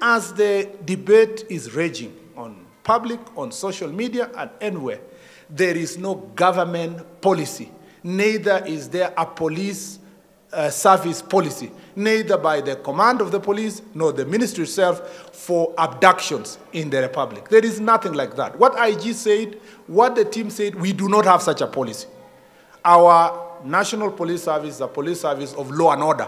as the debate is raging on public, on social media, and anywhere, there is no government policy. Neither is there a police service policy, neither by the command of the police nor the ministry itself for abductions in the Republic. There is nothing like that. What IG said, what the team said, we do not have such a policy. Our National Police Service is a police service of law and order.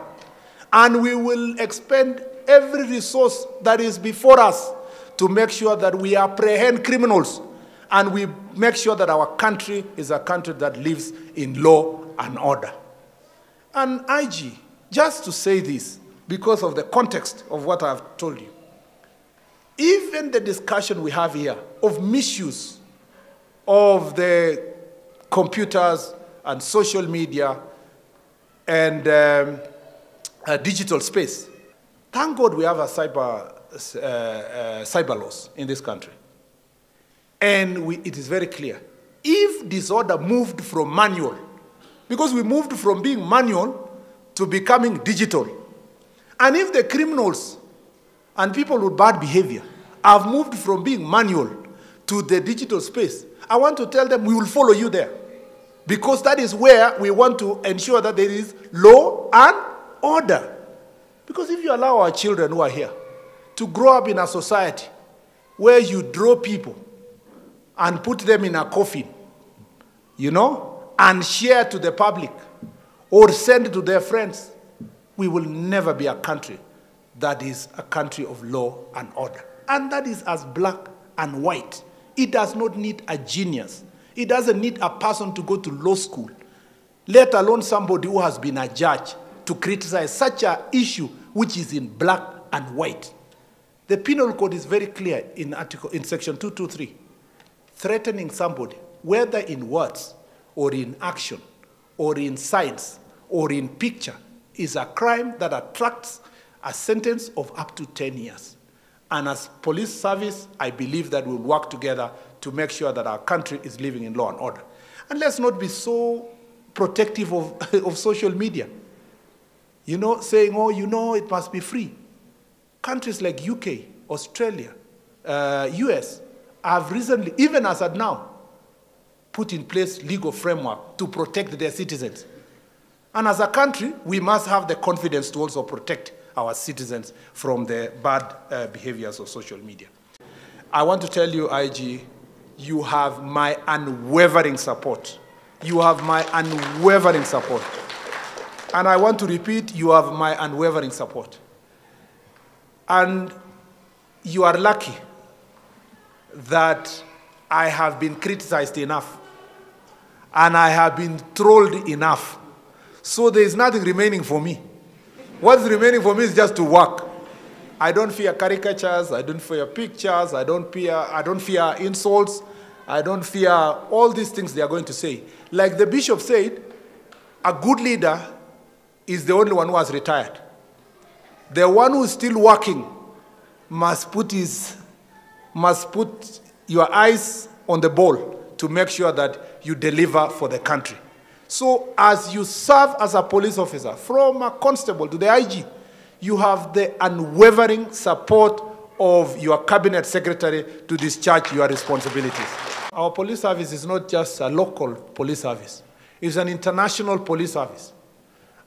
And we will expend every resource that is before us to make sure that we apprehend criminals and we make sure that our country is a country that lives in law and order. And IG, just to say this, because of the context of what I've told you, even the discussion we have here of misuse of the computers and social media and digital space, thank God we have a cyber laws in this country. And it is very clear. If disorder moved from manual, because we moved from being manual to becoming digital, and if the criminals and people with bad behavior have moved from being manual to the digital space, I want to tell them we will follow you there. Because that is where we want to ensure that there is law and order. Because if you allow our children who are here to grow up in a society where you draw people and put them in a coffin, and share to the public or send to their friends, we will never be a country that is a country of law and order. And that is as black and white. It does not need a genius. It doesn't need a person to go to law school, let alone somebody who has been a judge, to criticize such an issue which is in black and white. The Penal Code is very clear in section 223. Threatening somebody, whether in words or in action or in signs or in picture, is a crime that attracts a sentence of up to 10 years. And as police service, I believe that we'll work together to make sure that our country is living in law and order. And let's not be so protective of social media. Saying, it must be free. Countries like UK, Australia, US have recently, even as at now, put in place legal framework to protect their citizens. And as a country, we must have the confidence to also protect our citizens from the bad behaviors of social media. I want to tell you, IG, you have my unwavering support. You have my unwavering support. And I want to repeat, you have my unwavering support. And you are lucky that I have been criticized enough and I have been trolled enough. So there is nothing remaining for me. What's remaining for me is just to work. I don't fear caricatures, I don't fear pictures, I don't fear insults, I don't fear all these things they are going to say. Like the bishop said, a good leader is the only one who has retired. The one who is still working must put your eyes on the ball to make sure that you deliver for the country. So as you serve as a police officer, from a constable to the IG, you have the unwavering support of your cabinet secretary to discharge your responsibilities. Our police service is not just a local police service. It's an international police service.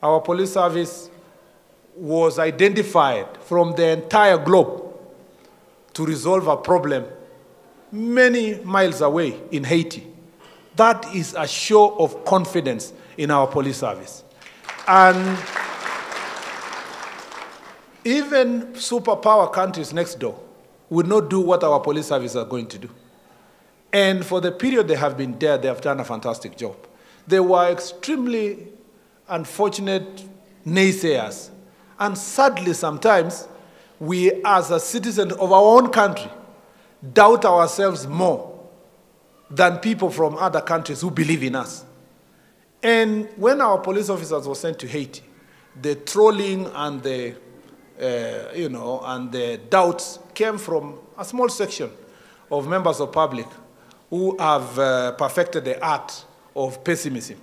Our police service was identified from the entire globe to resolve a problem many miles away in Haiti. That is a show of confidence in our police service. And even superpower countries next door would not do what our police service are going to do. And for the period they have been there, they have done a fantastic job. They were extremely unfortunate naysayers. And sadly, sometimes, we as a citizen of our own country doubt ourselves more than people from other countries who believe in us. And when our police officers were sent to Haiti, the trolling and the, and the doubts came from a small section of members of public who have perfected the art of pessimism.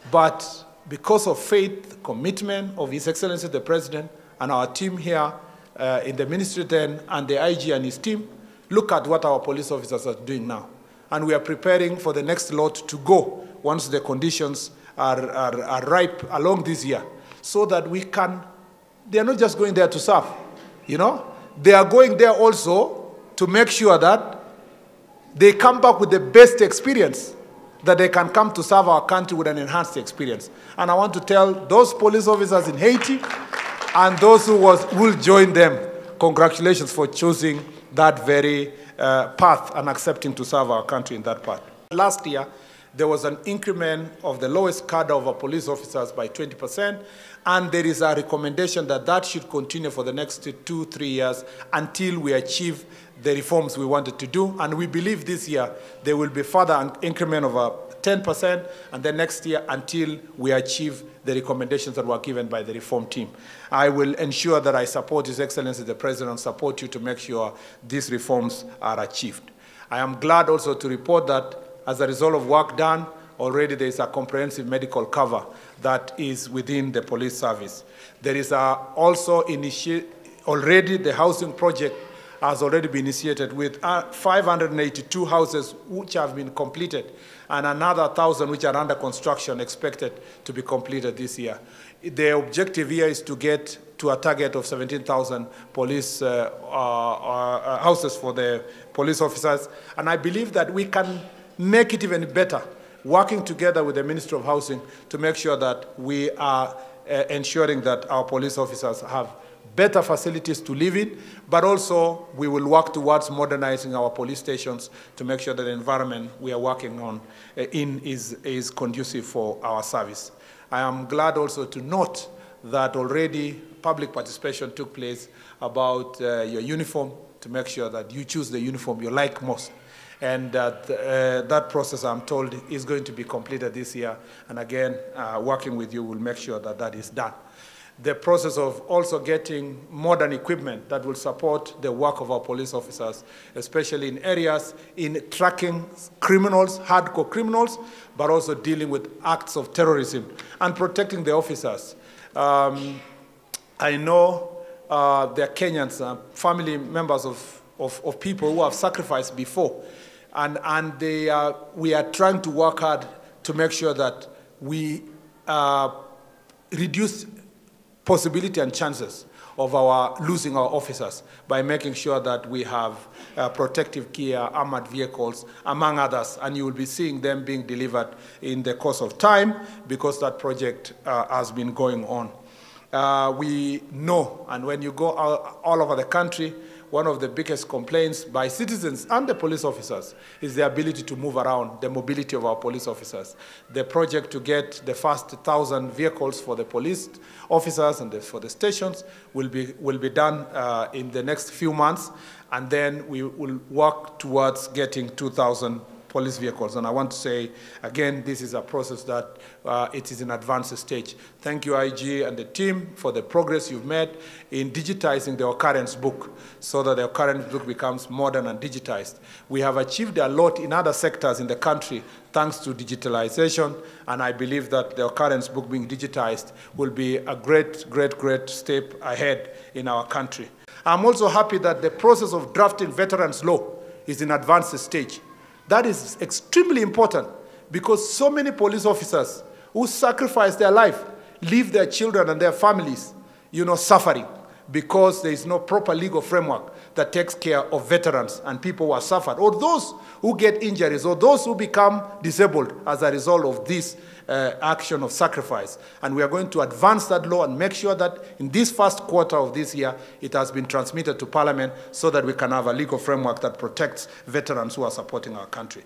But because of faith, commitment of His Excellency the President and our team here, in the ministry then, and the IG and his team, look at what our police officers are doing now. And we are preparing for the next lot to go once the conditions are ripe along this year, so that we can, they are not just going there to serve, you know, they are going there also to make sure that they come back with the best experience, that they can come to serve our country with an enhanced experience. And I want to tell those police officers in Haiti and those who will join them, congratulations for choosing that very path and accepting to serve our country in that path. Last year, there was an increment of the lowest cadre of our police officers by 20%, and there is a recommendation that that should continue for the next 2-3 years until we achieve the reforms we wanted to do. And we believe this year there will be further increment of 10%, and then next year until we achieve the recommendations that were given by the reform team. I will ensure that I support His Excellency the President, support you to make sure these reforms are achieved. I am glad also to report that as a result of work done, already there is a comprehensive medical cover that is within the police service. There is also already the housing project has already been initiated with 582 houses which have been completed, and another 1,000 which are under construction expected to be completed this year. The objective here is to get to a target of 17,000 police houses for the police officers, and I believe that we can make it even better, working together with the Ministry of Housing to make sure that we are ensuring that our police officers have better facilities to live in, but also we will work towards modernizing our police stations to make sure that the environment we are working on is conducive for our service. I am glad also to note that already public participation took place about your uniform, to make sure that you choose the uniform you like most. And that process, I'm told, is going to be completed this year. And again, working with you will make sure that that is done. The process of also getting modern equipment that will support the work of our police officers, especially in areas in tracking criminals, hardcore criminals, but also dealing with acts of terrorism and protecting the officers. I know there are Kenyans, family members of people who have sacrificed before. And we are trying to work hard to make sure that we reduce possibility and chances of losing our officers by making sure that we have protective gear, armored vehicles, among others, and you will be seeing them being delivered in the course of time because that project has been going on. We know, and when you go all over the country, one of the biggest complaints by citizens and the police officers is the ability to move around, the mobility of our police officers. The project to get the first 1,000 vehicles for the police officers and for the stations will be done in the next few months, and then we will work towards getting 2,000 police vehicles. And I want to say, again, this is a process that it is in advanced stage. Thank you, IG and the team, for the progress you've made in digitizing the occurrence book so that the occurrence book becomes modern and digitized. We have achieved a lot in other sectors in the country thanks to digitalization, and I believe that the occurrence book being digitized will be a great, great, great step ahead in our country. I'm also happy that the process of drafting veterans' law is in advanced stage. That is extremely important because so many police officers who sacrifice their life leave their children and their families, suffering because there is no proper legal framework that takes care of veterans and people who have suffered, or those who get injuries, or those who become disabled as a result of this action of sacrifice. And we are going to advance that law and make sure that in this first quarter of this year, it has been transmitted to Parliament so that we can have a legal framework that protects veterans who are supporting our country.